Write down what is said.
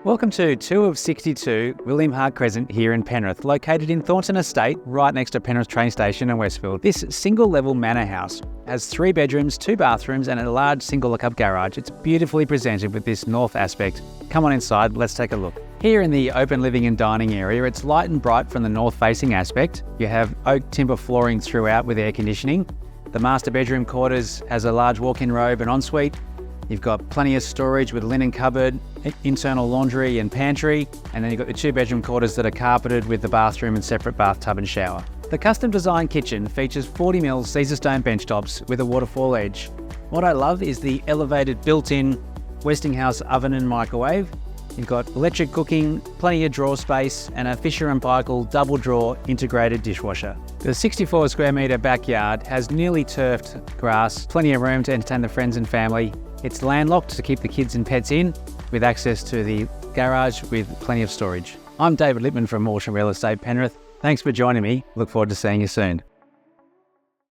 Welcome to 2 of 62 William Hart Crescent here in Penrith, located in Thornton Estate, right next to Penrith train station in Westfield. This single-level manor house has 3 bedrooms, 2 bathrooms and a large single lock-up garage. It's beautifully presented with this north aspect. Come on inside, let's take a look. Here in the open living and dining area, it's light and bright from the north-facing aspect. You have oak timber flooring throughout with air conditioning. The master bedroom quarters has a large walk-in robe and ensuite. You've got plenty of storage with linen cupboard, internal laundry and pantry, and then you've got the 2 bedroom quarters that are carpeted with the bathroom and separate bathtub and shower. The custom designed kitchen features 40mm Caesarstone benchtops with a waterfall edge. What I love is the elevated built-in Westinghouse oven and microwave. You've got electric cooking, plenty of drawer space, and a Fisher & Paykel double drawer integrated dishwasher. The 64 square metre backyard has nearly turfed grass, plenty of room to entertain the friends and family. It's landlocked to keep the kids and pets in, with access to the garage with plenty of storage. I'm David Lippman from Mawsham Real Estate Penrith. Thanks for joining me. Look forward to seeing you soon.